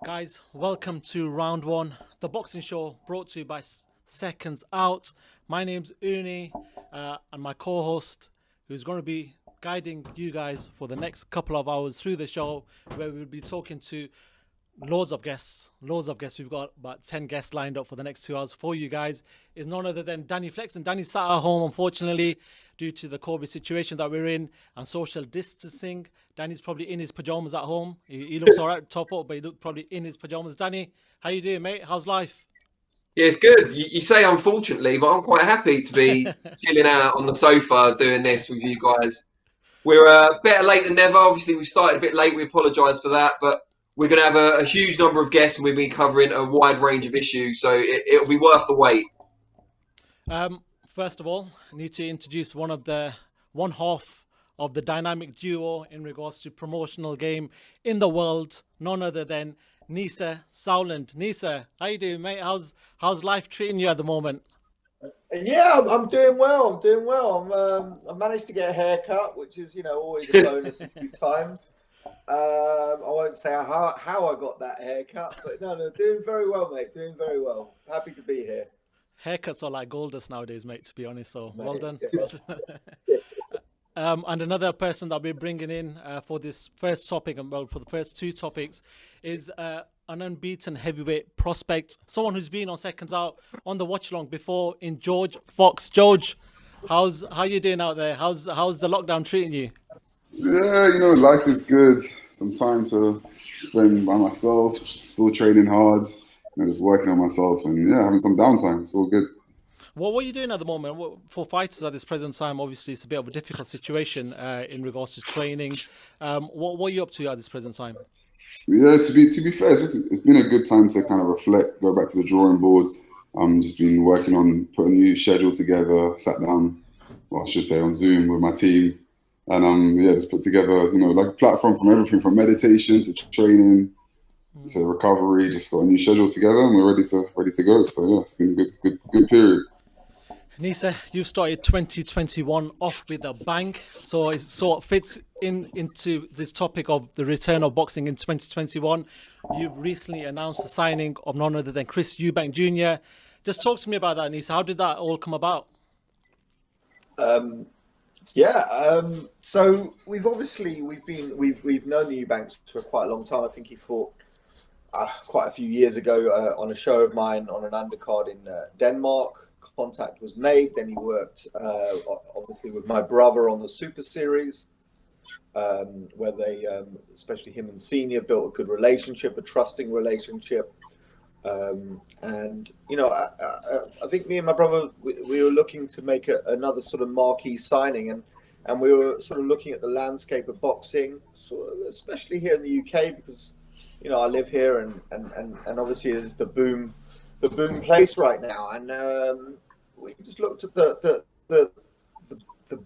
Guys, welcome to round one, the boxing show brought to you by Seconds Out. My name's Uni, and my co-host, who's going to be guiding you guys for the next couple of hours through the show, where we'll be talking to loads of guests. We've got about 10 guests lined up for the next 2 hours for you guys. Is none other than Danny Flexen. Danny's sat at home, unfortunately, due to the COVID situation that we're in and social distancing. Danny's probably in his pajamas at home. He looks all right, top up, but he looks probably in his pajamas. Danny, how you doing, mate? How's life? Yeah, it's good. You say unfortunately, but I'm quite happy to be chilling out on the sofa doing this with you guys. We're better late than never. Obviously, we started a bit late. We apologise for that, but we're going to have a huge number of guests and we'll be covering a wide range of issues, so it'll be worth the wait. First of all, I need to introduce one half of the dynamic duo in regards to promotional game in the world, none other than Nisse Sauerland. Nisse, how you doing, mate? How's life treating you at the moment? Yeah, I'm doing well. I managed to get a haircut, which is, always a bonus at these times. I won't say how I got that haircut, but no, doing very well, mate. Doing very well. Happy to be here. Haircuts are like gold dust nowadays, mate, to be honest. So Mate, well done. yeah. And another person that we're bringing in for this first topic, and well, for the first two topics, is an unbeaten heavyweight prospect, someone who's been on Seconds Out on the watch along before, in George Fox. George, how you doing out there? How's the lockdown treating you? Yeah, life is good. Some time to spend by myself, still training hard, just working on myself, and yeah, having some downtime. It's all good. What are you doing at the moment? For fighters at this present time, obviously it's a bit of a difficult situation in regards to training. What are you up to at this present time? Yeah, to be fair, it's been a good time to kind of reflect, go back to the drawing board. Just been working on putting a new schedule together. Sat down, well, I should say on Zoom with my team, and just put together, like a platform from everything from meditation to training to recovery. Just got a new schedule together, and we're ready to go. So yeah, it's been a good period. Nisse, you started 2021 off with a bang, so it sort of fits into this topic of the return of boxing in 2021. You've recently announced the signing of none other than Chris Eubank Jr. Just talk to me about that, Nisse. How did that all come about? So we've known the Eubanks for quite a long time. I think he fought quite a few years ago on a show of mine on an undercard in Denmark. Contact was made. Then he worked obviously with my brother on the Super Series, where they, especially him and Senior, built a good relationship, a trusting relationship. And I think me and my brother, we were looking to make another sort of marquee signing, and we were sort of looking at the landscape of boxing, especially here in the UK, because I live here, and obviously it's the boom place right now, and we just looked at the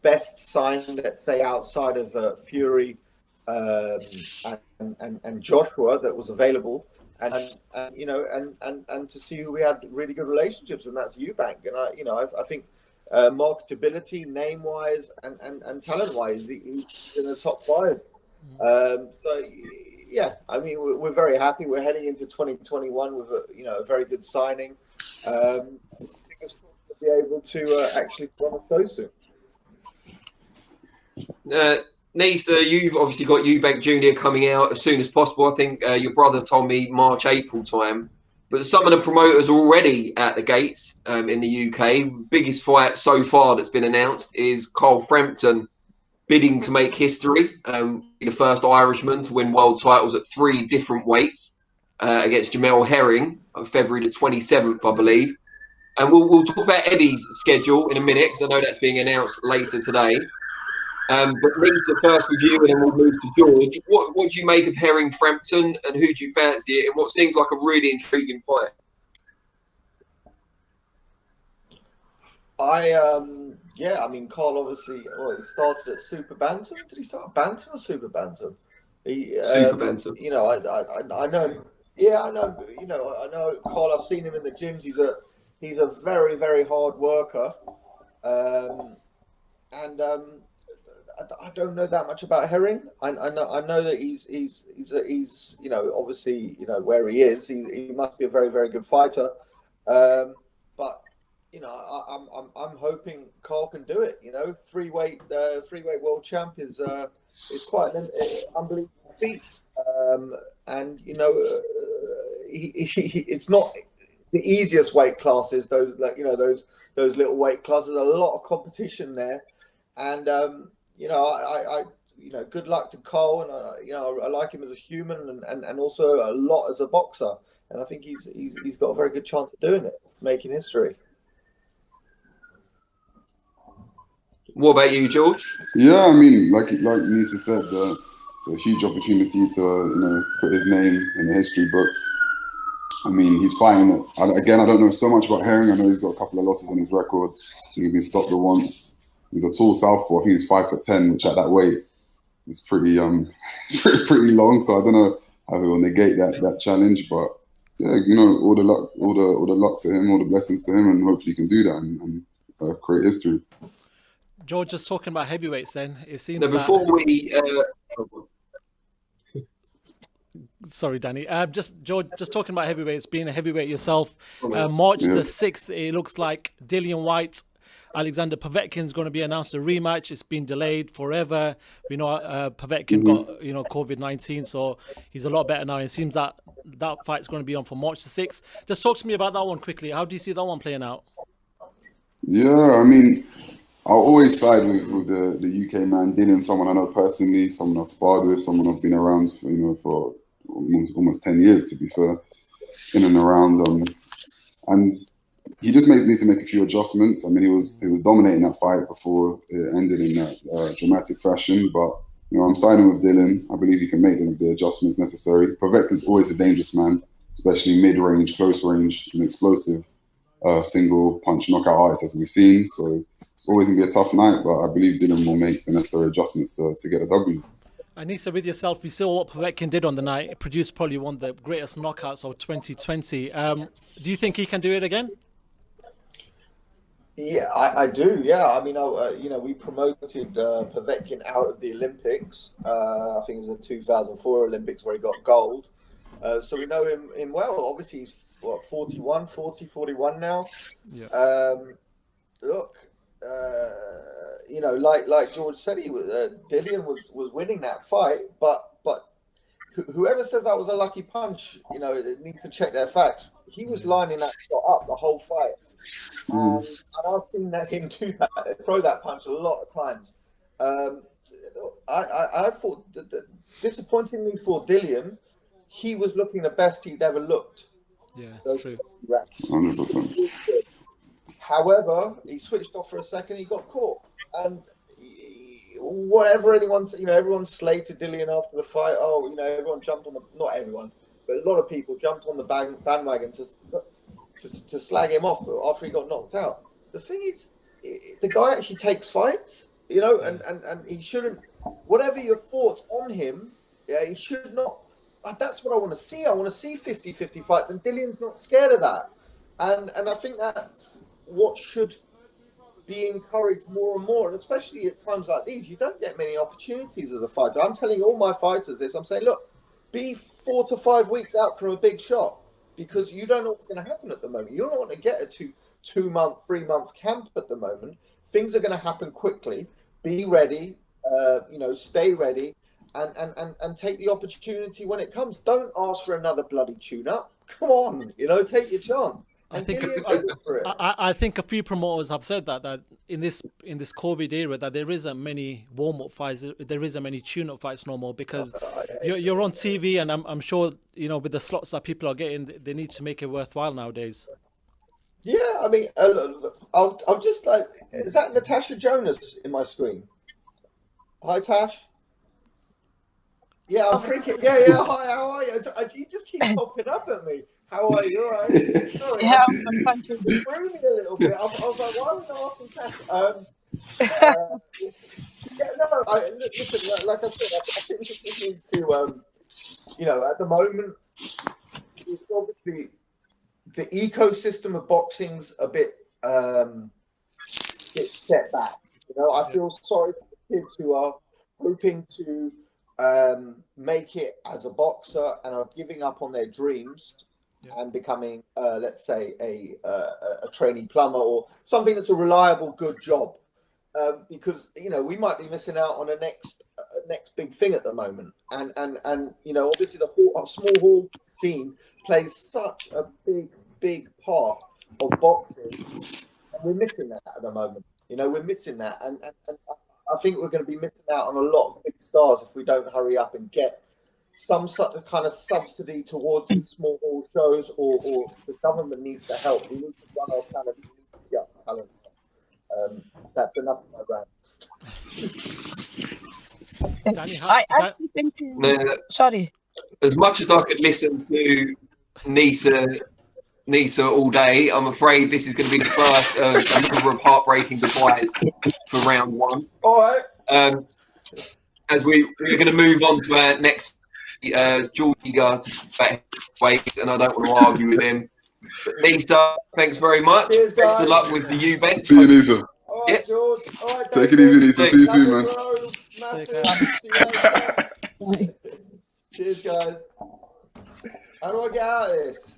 best sign, let's say, outside of Fury and Joshua that was available, and to see who we had really good relationships, and that's Eubank. And I think marketability, name wise, and talent wise, he's in the top five. So yeah, I mean, we're very happy. We're heading into 2021 with a very good signing. Fingers crossed we'll be able to actually run a show soon. Nisse, you've obviously got Eubank Jr. coming out as soon as possible. I think your brother told me March, April time. But some of the promoters are already at the gates in the UK. Biggest fight so far that's been announced is Frampton bidding to make history, the first Irishman to win world titles at 3 different weights against Jamel Herring on February the 27th, I believe. And we'll talk about Eddie's schedule in a minute, because I know that's being announced later today. But Nisse, first with you, and then we'll move to George. What do you make of Herring Frampton, and who do you fancy it in what seems like a really intriguing fight? I mean, Carl obviously, he started at Super Bantam. Did he start at Bantam or Super Bantam? Super Bantam. I know. Yeah, I know. I know Carl. I've seen him in the gyms. He's a very, very hard worker. I don't know that much about Herring. I know that he's you know, obviously, you know, where he is. He must be a very, very good fighter. But you know, I'm hoping Carl can do it. You know, three-weight world champ is quite an unbelievable feat. And you know, it's not the easiest weight classes. Those, like, you know, those little weight classes. A lot of competition there, and you know, I you know, good luck to Carl, and you know, I like him as a human, and also a lot as a boxer, and I think he's got a very good chance of doing it, making history. What about you, George? Yeah, I mean, like Nisse said, it's a huge opportunity to, you know, put his name in the history books. I mean, he's fighting. Again, I don't know so much about Herring. I know he's got a couple of losses on his record. He's been stopped once. He's a tall southpaw. I think he's 5'10", which at that weight is pretty pretty long. So I don't know how he will negate that challenge. But yeah, you know, all the luck to him, all the blessings to him, and hopefully he can do that and create history. George, just talking about heavyweights, then it seems. Now, before we. Sorry, Danny. George, just talking about heavyweights, being a heavyweight yourself. March the 6th, it looks like Dillian Whyte, Alexander Povetkin is going to be announced a rematch. It's been delayed forever. We know Povetkin got, you know, COVID-19, so he's a lot better now. It seems that fight's going to be on for March the 6th. Just talk to me about that one quickly. How do you see that one playing out? Yeah, I mean, I'll always side with the UK man, Dillian, someone I know personally, someone I've sparred with, someone I've been around for, you know, for almost 10 years, to be fair, in and around. And he just needs to make a few adjustments. I mean, he was dominating that fight before it ended in that dramatic fashion. But, you know, I'm siding with Dillian. I believe he can make the adjustments necessary. Povetkin's always a dangerous man, especially mid-range, close range, and explosive single punch knockout artist, as we've seen. So it's always going to be a tough night, but I believe Dillian will make the necessary adjustments to get a W. Nisse, with yourself, we saw what Povetkin did on the night. It produced probably one of the greatest knockouts of 2020. Do you think he can do it again? Yeah, I do. Yeah, I mean, you know, we promoted Povetkin out of the Olympics. I think it was the 2004 Olympics where he got gold. So we know him well. Obviously, he's 41 now. Yeah. Look, you know, like George said, Dillian was winning that fight, but whoever says that was a lucky punch, you know, it needs to check their facts. He was lining that shot up the whole fight. And I've seen him throw that punch a lot of times. I thought that disappointingly for Dillian, he was looking the best he'd ever looked. Yeah, true. 100%. However, he switched off for a second. He got caught, and whatever everyone slated Dillian after the fight. Oh, you know, everyone jumped on not everyone, but a lot of people jumped on the bandwagon to slag him off after he got knocked out. The thing is, the guy actually takes fights, you know, and he shouldn't. Whatever your thoughts on him, yeah, he should not. That's what I want to see. I want to see 50-50 fights, and Dillian's not scared of that. And I think that's what should be encouraged more and more, and especially at times like these, you don't get many opportunities as a fighter. I'm telling all my fighters this. I'm saying, look, be 4 to 5 weeks out from a big shot, because you don't know what's going to happen at the moment. You're not going to get a 2-month, 3-month camp at the moment. Things are going to happen quickly. Be ready, you know, stay ready, and take the opportunity when it comes. Don't ask for another bloody tune-up. Come on, you know, take your chance. I think a few promoters have said that in this COVID era that there isn't many warm-up fights, there isn't many tune-up fights no more, because you're on TV, and I'm sure, you know, with the slots that people are getting, they need to make it worthwhile nowadays. Yeah, I mean, I'll just like, is that Natasha Jonas in my screen? Hi, Tash. Yeah, I'm freaking. Yeah. Hi, how are you? You just keep popping up at me. How are you? All right. Sorry. Yeah, I'm fine too. You threw me a little bit. I was like, why would I ask him Tash? Yeah, no. Listen, like I said, I think we just need to, you know, at the moment, it's obviously the ecosystem of boxing's a bit set back. You know, I feel sorry for the kids who are hoping to make it as a boxer and are giving up on their dreams and becoming, let's say, a trainee plumber or something that's a reliable, good job. Because we might be missing out on a next big thing at the moment, and obviously the small hall scene plays such a big part of boxing, and we're missing that at the moment. We're missing that, and I think we're going to be missing out on a lot of big stars if we don't hurry up and get some sort of kind of subsidy towards these small hall shows, or the government needs to help. We need to run our talent. We need to get our talent. That's enough of my rant. Danny, I actually think. Sorry. As much as I could listen to Nisse all day, I'm afraid this is going to be the first of a number of heartbreaking goodbyes for round one. All right. As we're going to move on to our next Geordie guard weights, and I don't want to argue with him. But Nisse, thanks very much. Cheers, guys. Best of luck with the Eubank. See you, Nisse. All right, George. All right, Take it easy, Nisse. See you soon, man. Cheers, guys. How do I get out of this?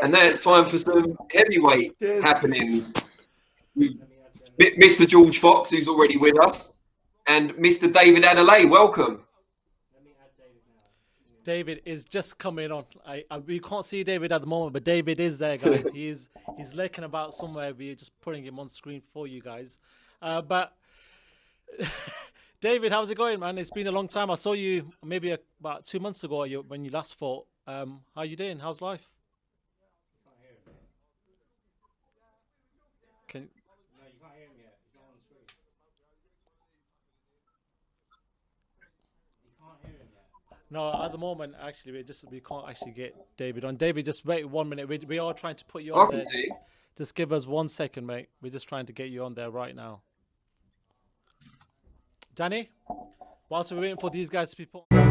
And now it's time for some heavyweight happenings. Mr. George Fox, who's already with us, and Mr. David Adelaide. Welcome. David is just coming on. We can't see David at the moment, but David is there, guys. he's lurking about somewhere. We're just putting him on screen for you guys. But David, how's it going, man? It's been a long time. I saw you maybe about 2 months ago when you last fought. How you doing? How's life? Can... No, you can't hear him yet. He's not on the screen. You can't hear him yet. No, at the moment, actually, we can't actually get David on. David, just wait 1 minute. We are trying to put you on there. Just give us 1 second, mate. We're just trying to get you on there right now. Danny, whilst we're waiting for these guys to be put on.